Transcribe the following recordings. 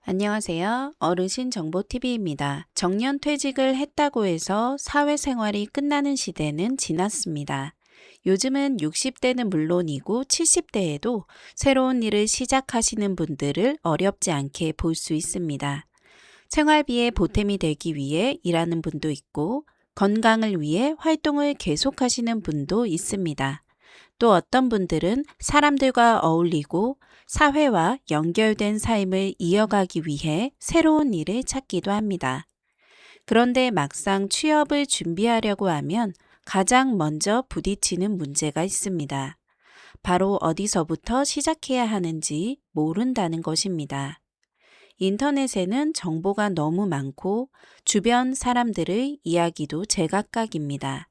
안녕하세요. 어르신 정보TV입니다. 정년퇴직을 했다고 해서 사회생활이 끝나는 시대는 지났습니다. 요즘은 60대는 물론이고 70대에도 새로운 일을 시작하시는 분들을 어렵지 않게 볼 수 있습니다. 생활비에 보탬이 되기 위해 일하는 분도 있고 건강을 위해 활동을 계속하시는 분도 있습니다. 또 어떤 분들은 사람들과 어울리고 사회와 연결된 삶을 이어가기 위해 새로운 일을 찾기도 합니다. 그런데 막상 취업을 준비하려고 하면 가장 먼저 부딪히는 문제가 있습니다. 바로 어디서부터 시작해야 하는지 모른다는 것입니다. 인터넷에는 정보가 너무 많고 주변 사람들의 이야기도 제각각입니다.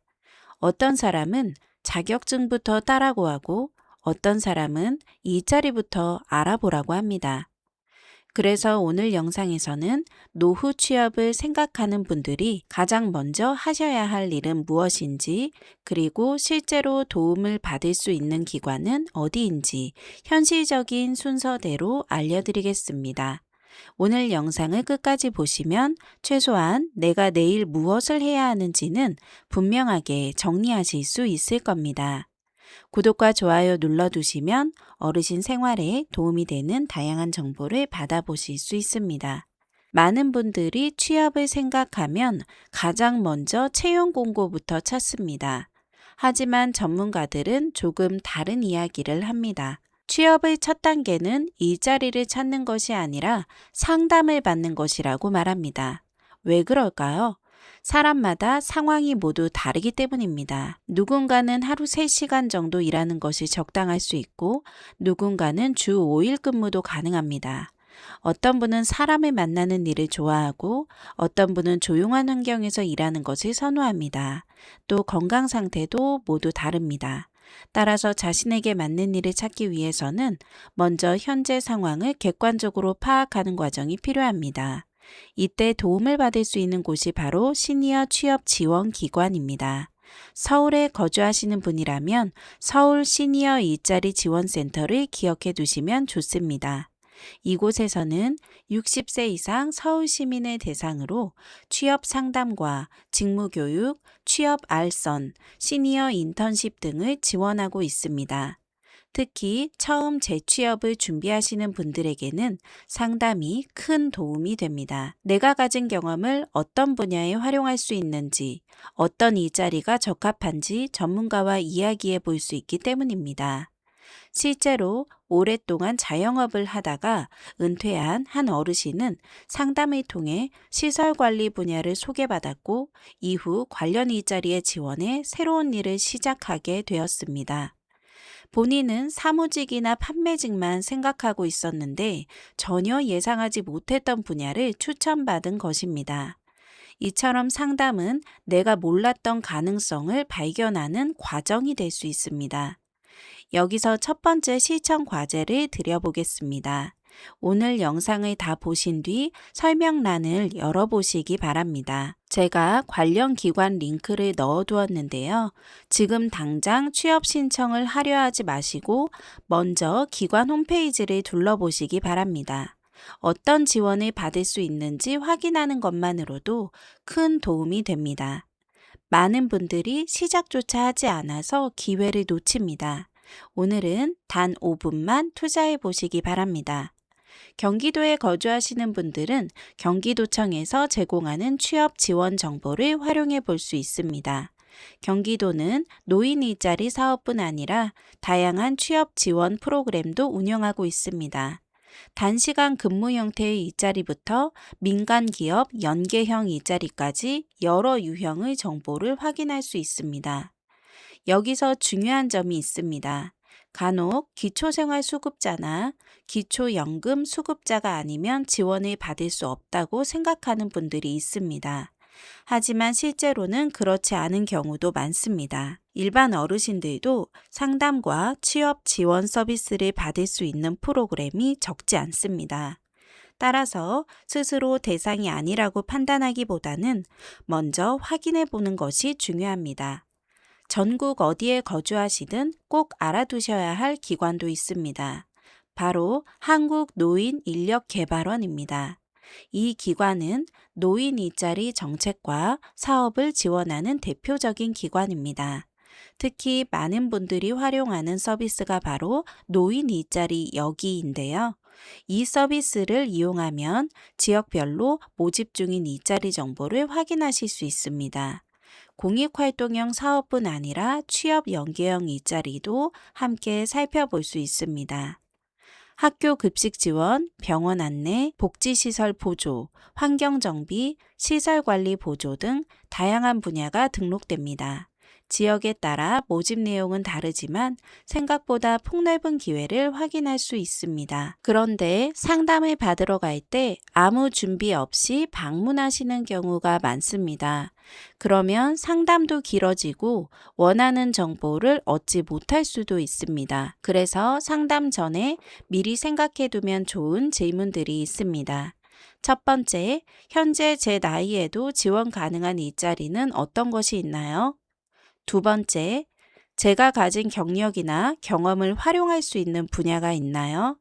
어떤 사람은 자격증부터 따라고 하고 어떤 사람은 일자리부터 알아보라고 합니다. 그래서 오늘 영상에서는 노후 취업을 생각하는 분들이 가장 먼저 하셔야 할 일은 무엇인지, 그리고 실제로 도움을 받을 수 있는 기관은 어디인지 현실적인 순서대로 알려드리겠습니다. 오늘 영상을 끝까지 보시면 최소한 내가 내일 무엇을 해야 하는지는 분명하게 정리하실 수 있을 겁니다. 구독과 좋아요 눌러두시면 어르신 생활에 도움이 되는 다양한 정보를 받아보실 수 있습니다. 많은 분들이 취업을 생각하면 가장 먼저 채용 공고부터 찾습니다. 하지만 전문가들은 조금 다른 이야기를 합니다. 취업의 첫 단계는 일자리를 찾는 것이 아니라 상담을 받는 것이라고 말합니다. 왜 그럴까요? 사람마다 상황이 모두 다르기 때문입니다. 누군가는 하루 3시간 정도 일하는 것이 적당할 수 있고, 누군가는 주 5일 근무도 가능합니다. 어떤 분은 사람을 만나는 일을 좋아하고, 어떤 분은 조용한 환경에서 일하는 것을 선호합니다. 또 건강 상태도 모두 다릅니다. 따라서 자신에게 맞는 일을 찾기 위해서는 먼저 현재 상황을 객관적으로 파악하는 과정이 필요합니다. 이때 도움을 받을 수 있는 곳이 바로 시니어 취업 지원 기관입니다. 서울에 거주하시는 분이라면 서울 시니어 일자리 지원센터를 기억해 두시면 좋습니다. 이곳에서는 60세 이상 서울 시민을 대상으로 취업 상담과 직무교육, 취업 알선, 시니어 인턴십 등을 지원하고 있습니다. 특히 처음 재취업을 준비하시는 분들에게는 상담이 큰 도움이 됩니다. 내가 가진 경험을 어떤 분야에 활용할 수 있는지, 어떤 일자리가 적합한지 전문가와 이야기해 볼 수 있기 때문입니다. 실제로 오랫동안 자영업을 하다가 은퇴한 한 어르신은 상담을 통해 시설관리 분야를 소개받았고 이후 관련 일자리에 지원해 새로운 일을 시작하게 되었습니다. 본인은 사무직이나 판매직만 생각하고 있었는데 전혀 예상하지 못했던 분야를 추천받은 것입니다. 이처럼 상담은 내가 몰랐던 가능성을 발견하는 과정이 될 수 있습니다. 여기서 첫 번째 실천 과제를 드려보겠습니다. 오늘 영상을 다 보신 뒤 설명란을 열어보시기 바랍니다. 제가 관련 기관 링크를 넣어두었는데요. 지금 당장 취업 신청을 하려 하지 마시고 먼저 기관 홈페이지를 둘러보시기 바랍니다. 어떤 지원을 받을 수 있는지 확인하는 것만으로도 큰 도움이 됩니다. 많은 분들이 시작조차 하지 않아서 기회를 놓칩니다. 오늘은 단 5분만 투자해 보시기 바랍니다. 경기도에 거주하시는 분들은 경기도청에서 제공하는 취업 지원 정보를 활용해 볼 수 있습니다. 경기도는 노인 일자리 사업뿐 아니라 다양한 취업 지원 프로그램도 운영하고 있습니다. 단시간 근무 형태의 일자리부터 민간 기업 연계형 일자리까지 여러 유형의 정보를 확인할 수 있습니다. 여기서 중요한 점이 있습니다. 간혹 기초생활수급자나 기초연금 수급자가 아니면 지원을 받을 수 없다고 생각하는 분들이 있습니다. 하지만 실제로는 그렇지 않은 경우도 많습니다. 일반 어르신들도 상담과 취업 지원 서비스를 받을 수 있는 프로그램이 적지 않습니다. 따라서 스스로 대상이 아니라고 판단하기보다는 먼저 확인해 보는 것이 중요합니다. 전국 어디에 거주하시든 꼭 알아두셔야 할 기관도 있습니다. 바로 한국노인인력개발원입니다. 이 기관은 노인 일자리 정책과 사업을 지원하는 대표적인 기관입니다. 특히 많은 분들이 활용하는 서비스가 바로 노인 일자리 여기인데요. 이 서비스를 이용하면 지역별로 모집 중인 일자리 정보를 확인하실 수 있습니다. 공익활동형 사업뿐 아니라 취업 연계형 일자리도 함께 살펴볼 수 있습니다. 학교 급식 지원, 병원 안내, 복지시설 보조, 환경정비, 시설관리 보조 등 다양한 분야가 등록됩니다. 지역에 따라 모집 내용은 다르지만 생각보다 폭넓은 기회를 확인할 수 있습니다. 그런데 상담을 받으러 갈 때 아무 준비 없이 방문하시는 경우가 많습니다. 그러면 상담도 길어지고 원하는 정보를 얻지 못할 수도 있습니다. 그래서 상담 전에 미리 생각해 두면 좋은 질문들이 있습니다. 첫 번째, 현재 제 나이에도 지원 가능한 일자리는 어떤 것이 있나요? 두 번째, 제가 가진 경력이나 경험을 활용할 수 있는 분야가 있나요?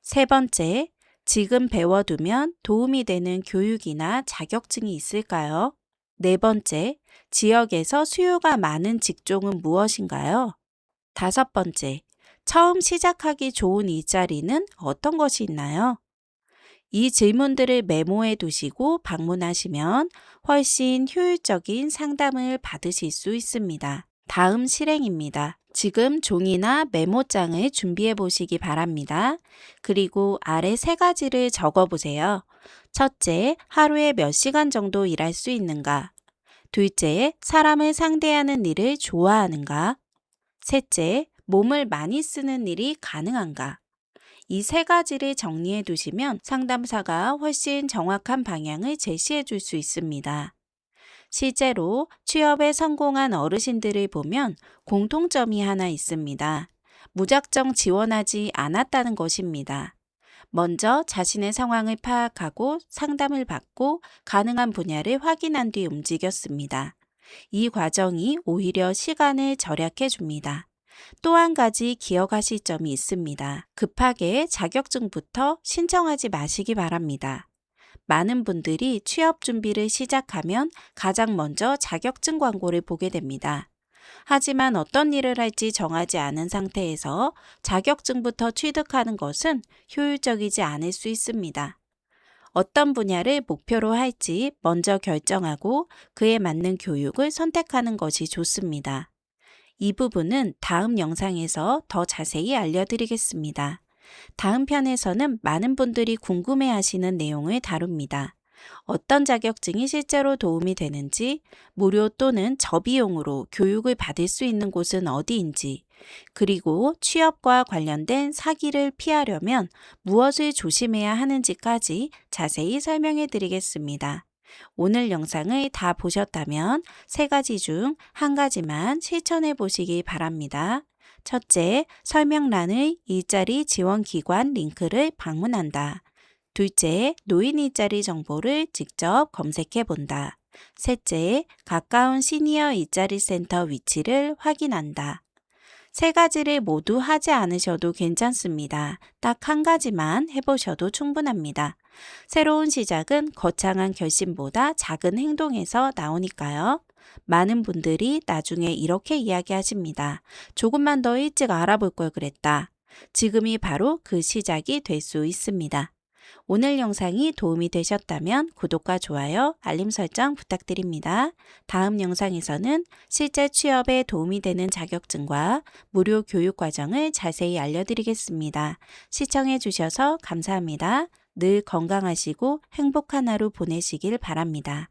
세 번째, 지금 배워두면 도움이 되는 교육이나 자격증이 있을까요? 네 번째, 지역에서 수요가 많은 직종은 무엇인가요? 다섯 번째, 처음 시작하기 좋은 일자리는 어떤 것이 있나요? 이 질문들을 메모해 두시고 방문하시면 훨씬 효율적인 상담을 받으실 수 있습니다. 다음 실행입니다. 지금 종이나 메모장을 준비해 보시기 바랍니다. 그리고 아래 세 가지를 적어 보세요. 첫째, 하루에 몇 시간 정도 일할 수 있는가? 둘째, 사람을 상대하는 일을 좋아하는가? 셋째, 몸을 많이 쓰는 일이 가능한가? 이 세 가지를 정리해 두시면 상담사가 훨씬 정확한 방향을 제시해 줄 수 있습니다. 실제로 취업에 성공한 어르신들을 보면 공통점이 하나 있습니다. 무작정 지원하지 않았다는 것입니다. 먼저 자신의 상황을 파악하고 상담을 받고 가능한 분야를 확인한 뒤 움직였습니다. 이 과정이 오히려 시간을 절약해 줍니다. 또 한 가지 기억하실 점이 있습니다. 급하게 자격증부터 신청하지 마시기 바랍니다. 많은 분들이 취업 준비를 시작하면 가장 먼저 자격증 광고를 보게 됩니다. 하지만 어떤 일을 할지 정하지 않은 상태에서 자격증부터 취득하는 것은 효율적이지 않을 수 있습니다. 어떤 분야를 목표로 할지 먼저 결정하고 그에 맞는 교육을 선택하는 것이 좋습니다. 이 부분은 다음 영상에서 더 자세히 알려드리겠습니다. 다음 편에서는 많은 분들이 궁금해하시는 내용을 다룹니다. 어떤 자격증이 실제로 도움이 되는지, 무료 또는 저비용으로 교육을 받을 수 있는 곳은 어디인지, 그리고 취업과 관련된 사기를 피하려면 무엇을 조심해야 하는지까지 자세히 설명해 드리겠습니다. 오늘 영상을 다 보셨다면 세 가지 중 한 가지만 실천해 보시기 바랍니다. 첫째, 설명란의 일자리 지원 기관 링크를 방문한다. 둘째, 노인 일자리 정보를 직접 검색해 본다. 셋째, 가까운 시니어 일자리 센터 위치를 확인한다. 세 가지를 모두 하지 않으셔도 괜찮습니다. 딱 한 가지만 해보셔도 충분합니다. 새로운 시작은 거창한 결심보다 작은 행동에서 나오니까요. 많은 분들이 나중에 이렇게 이야기하십니다. 조금만 더 일찍 알아볼 걸 그랬다. 지금이 바로 그 시작이 될 수 있습니다. 오늘 영상이 도움이 되셨다면 구독과 좋아요, 알림 설정 부탁드립니다. 다음 영상에서는 실제 취업에 도움이 되는 자격증과 무료 교육 과정을 자세히 알려드리겠습니다. 시청해 주셔서 감사합니다. 늘 건강하시고 행복한 하루 보내시길 바랍니다.